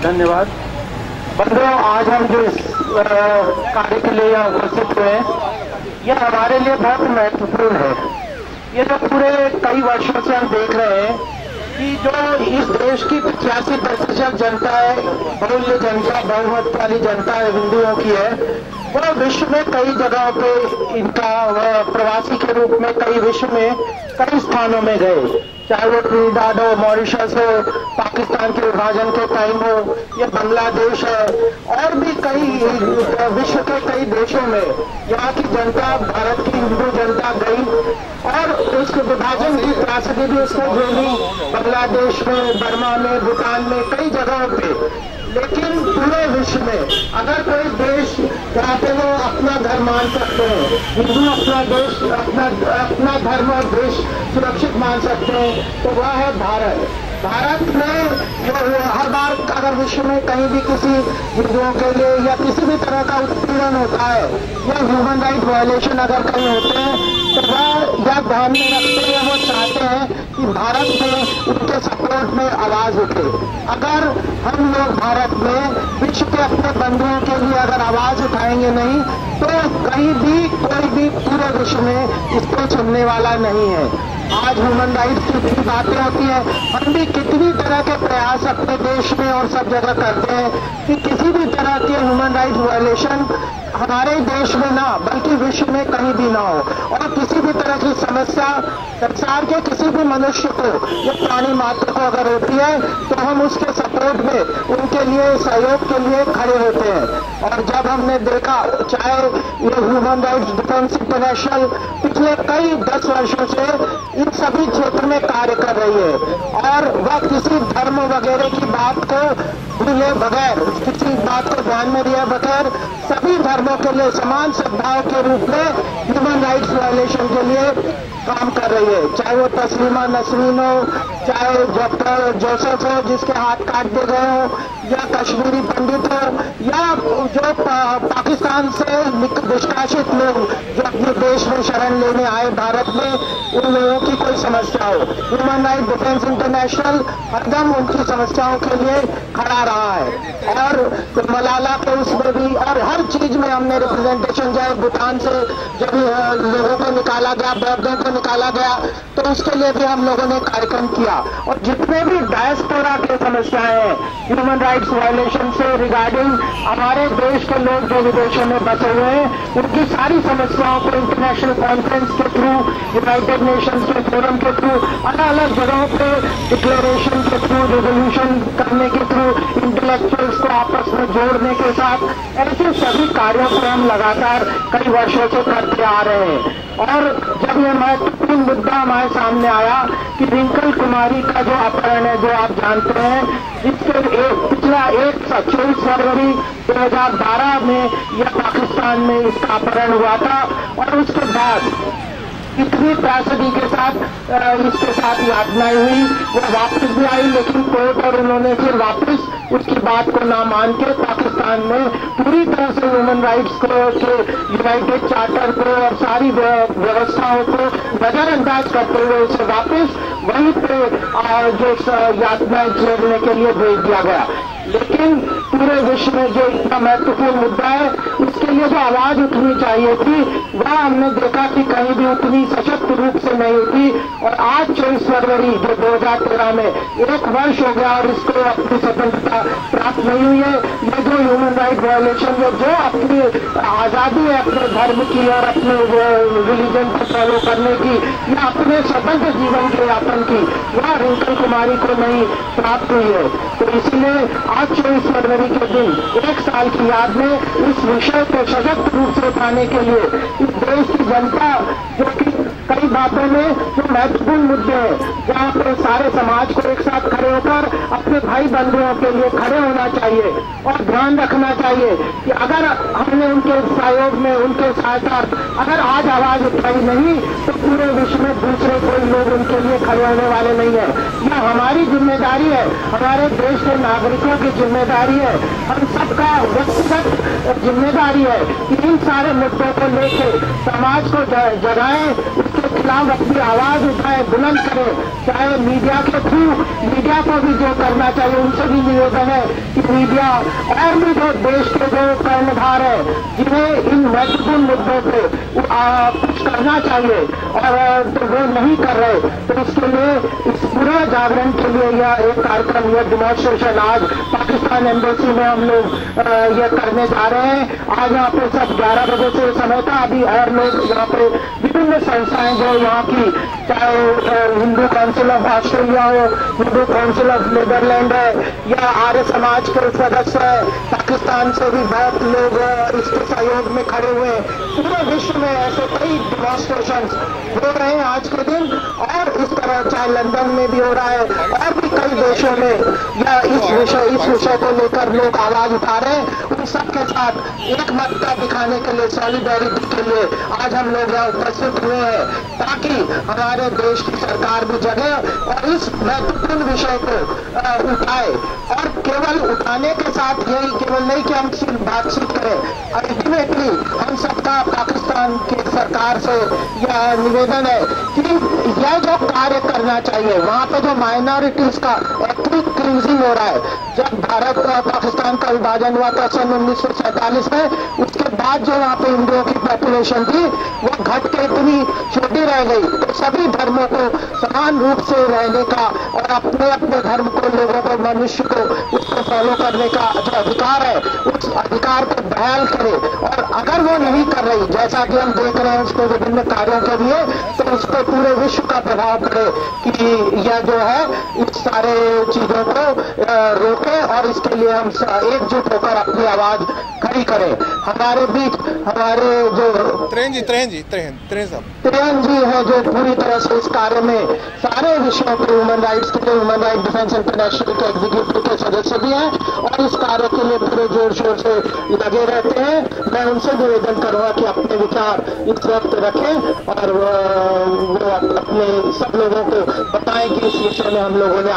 धन्यवाद। बंधुओं, आज हम जिस कार्य के लिए यहाँ उपस्थित हुए हैं, यह हमारे लिए बहुत महत्वपूर्ण है। ये जो पूरे कई वर्षों से हम देख रहे हैं कि जो इस देश की 85% जनता है, बहुल्य जनता, बहुमत वाली जनता हिंदुओं की है, वो विश्व में कई जगहों पे इनका प्रवासी के रूप में कई विश्व में कई स्थानों में गए, चाहे वो ट्रिनिडाद हो, मॉरिशस हो, पाकिस्तान के विभाजन के टाइम हो, या बांग्लादेश है, और भी कई विश्व के कई देशों में यहाँ की जनता, भारत की हिंदू जनता गई और उस विभाजन की त्रासदी भी उसको झेली, बांग्लादेश में, बर्मा में, भूटान में, कई जगहों पे। लेकिन पूरे विश्व में अगर कोई देश जहाँ पे वो अपना घर मान सकते हैं, हिंदू अपना देश, अपना धर्म और देश सुरक्षित मान सकते हैं, तो वह है भारत। भारत में हर बार अगर विश्व में कहीं भी किसी हिंदुओं के लिए या किसी भी तरह का उत्पीड़न होता है या ह्यूमन राइट वायलेशन अगर कहीं होते हैं, तो वह यह ध्यान में रखते हैं, वो चाहते हैं कि भारत में उनके सपोर्ट में आवाज उठे। अगर हम लोग भारत में विश्व के अपने बंधुओं के लिए अगर आवाज उठाएंगे नहीं, तो कहीं भी कोई भी पूरे विश्व में इसको सुनने वाला नहीं है। आज ह्यूमन राइट्स की बातें होती है, हम भी कितनी तरह के प्रयास अपने देश में और सब जगह करते हैं कि किसी भी तरह के ह्यूमन राइट्स वायलेशन हमारे देश में ना बल्कि विश्व में कहीं भी ना हो, और किसी भी तरह की समस्या संसार के किसी भी मनुष्य को या प्राणी मात्र को अगर होती है, तो हम उसके सपोर्ट में उनके लिए सहयोग के लिए खड़े होते हैं। और जब हमने देखा, चाहे ये ह्यूमन राइट्स डिफेंस इंटरनेशनल पिछले कई 10 वर्षों से इन सभी क्षेत्र में कार्य कर रही है, और वह किसी धर्म वगैरह की बात को भूले बगैर, किसी बात को ध्यान में लिए बगैर सभी धर्मों के लिए समान सद्भाव के रूप में ह्यूमन राइट्स वायलेशन के लिए काम कर रही है। चाहे वो तस्लीमा नसरीन हो, चाहे डॉक्टर जोसेफ हो जिसके हाथ काट दिए गए हो, या कश्मीरी पंडित हो, या जो पाकिस्तान से निष्कासित लोग जो अपने देश में शरण लेने आए भारत में, उन लोगों की कोई समस्या हो, ह्यूमन राइट डिफेंस इंटरनेशनल हरदम उनकी समस्याओं के लिए खड़ा रहा है। और मलाला के उसमें भी और हर चीज में हमने रिप्रेजेंटेशन, चाहे भूटान से जब लोगों को निकाला गया, बौद्धों को निकाला गया, तो उसके लिए भी हम लोगों ने कार्यक्रम किया। और जितने भी डायस्पोरा की समस्याएं हैं ह्यूमन राइट्स वायलेशन से रिगार्डिंग, हमारे देश के लोग जो विदेशों में बसे हुए हैं, उनकी सारी समस्याओं को इंटरनेशनल कॉन्फ्रेंस के थ्रू, यूनाइटेड नेशंस के फोरम के थ्रू, अलग अलग जगहों पे डिक्लेरेशन के थ्रू, रेजोल्यूशन करने के थ्रू, इंटेलेक्चुअल्स को आपस में जोड़ने के साथ, ऐसे सभी कार्यों को हम लगातार कई वर्षों से करते आ रहे हैं। और जब यह महत्वपूर्ण मुद्दा हमारे सामने आया कि रिंकल कुमारी का जो अपहरण है, जो आप जानते हैं, जिसके पिछला 24 फरवरी 2012 में यह पाकिस्तान में इसका अपहरण हुआ था, और उसके बाद इतनी त्रासदी के साथ इसके साथ यातनाएं हुई, वो वापस भी आई, लेकिन कोर्ट और उन्होंने फिर वापस उसकी बात को ना मान के पाकिस्तान में पूरी तरह से ह्यूमन राइट्स को, यूनाइटेड चार्टर को और सारी व्यवस्थाओं को नजरअंदाज करते हुए उसे वापस वहीं पे जो यातनाएं झेलने के लिए भेज दिया गया। लेकिन पूरे विश्व में जो इतना महत्वपूर्ण मुद्दा है, उसके लिए जो आवाज उठनी चाहिए थी, वह हमने देखा कि कहीं भी उतनी सशक्त रूप से नहीं उठी। और आज 24 फरवरी जो 2013 में 1 वर्ष हो गया और इसको अपनी स्वतंत्रता प्राप्त नहीं हुई है, ये जो ह्यूमन राइट वायलेशन में जो अपनी आजादी है अपने धर्म की और अपने रिलीजन को फॉलो करने की या अपने स्वतंत्र जीवन के यापन की, वह रिंकल कुमारी को नहीं प्राप्त हुई है। तो इसलिए आज 24 फरवरी के दिन 1 साल की याद में इस विषय को सशक्त रूप से उठाने के लिए इस देश की जनता, जो कि कई बातों में जो महत्वपूर्ण मुद्दे हैं, जहाँ पर सारे समाज को एक साथ खड़े होकर अपने भाई बंधुओं के लिए खड़े होना चाहिए और ध्यान रखना चाहिए कि अगर हमने उनके सहयोग में, उनके सहायता अगर आज आवाज उठाई नहीं, तो पूरे विश्व में दूसरे कोई लोग उनके लिए खड़े होने वाले नहीं है। यह हमारी जिम्मेदारी है, हमारे देश के नागरिकों की जिम्मेदारी है, हम सबका व्यक्तिगत जिम्मेदारी है कि इन सारे मुद्दों को लेकर समाज को जगाएं, उसके खिलाफ अपनी आवाज उठाए, बुलंद करे, चाहे मीडिया के थ्रू। मीडिया को भी जो करना चाहिए, उनसे भी निवेदन है कि मीडिया और भी जो देश के जो कर्णधार है, जिन्हें इन महत्वपूर्ण मुद्दों पे कुछ करना चाहिए और तो वो नहीं कर रहे, तो इसके लिए इस पूरे जागरण के लिए यह एक कार्यक्रम, यह डिमॉन्स्ट्रेशन आज पाकिस्तान एम्बेसी में हम लोग ये करने जा रहे हैं। आज यहाँ पे सब 11 बजे से समय था, अभी और लोग यहाँ पे विभिन्न संस्थाएं जो यहाँ की, चाहे हिंदू काउंसिल ऑफ ऑस्ट्रेलिया हो, हिंदू काउंसिल ऑफ नीदरलैंड है, या आर्य समाज के सदस्य है, पाकिस्तान से भी बहुत लोग इसके सहयोग में खड़े हुए हैं। पूरे विश्व में ऐसे कई डिमॉन्स्ट्रेशन हो रहे हैं आज के दिन, और इस तरह चाहे लंदन में भी हो रहा है और भी कई देशों में, या इस विषय को लेकर लोग आवाज उठा रहे हैं। उन सबके साथ एकमतता दिखाने के लिए, सॉलिडेरिटी के लिए आज हम लोग यहाँ उपस्थित हुए हैं, ताकि हमारे देश की सरकार भी जगे और इस महत्वपूर्ण विषय को उठाए। और केवल उठाने के साथ यही केवल नहीं कि हम सिर्फ बातचीत करें, अल्टीमेटली हम सबका पाकिस्तान की सरकार से यह निवेदन है कि यह जो कार्य करना चाहिए, वहाँ पे जो माइनॉरिटीज का एथनिक क्लींजिंग हो रहा है, जब भारत और पाकिस्तान का विभाजन हुआ था सन 1947 में, उसके बाद जो वहाँ पे हिंदुओं की पॉपुलेशन थी वो घट के इतनी छोटी रह गई। तो सभी धर्मों को समान रूप से रहने का और अपने अपने धर्म को, लोगों को, मनुष्य को उसको फॉलो करने का जो अधिकार है, उस अधिकार को बहाल करे। और अगर वो नहीं कर रही, जैसा कि हम देख रहे हैं उसको विभिन्न कार्यों के लिए, तो उस पर पूरे विश्व का प्रभाव पड़े कि यह जो है इस सारे चीजों को रोके और इसके लिए हम एकजुट होकर अपनी आवाज खड़ी करें। हमारे बीच हमारे जो त्रेन जी है, जो पूरी तरह से इस कार्य में सारे विषयों के ह्यूमन राइट्स के लिए ह्यूमन राइट डिफेंस इंटरनेशनल के एग्जीक्यूटिव के सदस्य भी हैं और इस कार्य के लिए पूरे जोर शोर से लगे रहते हैं। मैं उनसे निवेदन करूंगा कि अपने विचार इस वक्त रखें और वो अपने सब लोगों को बताएं कि इस विषय में हम लोगों ने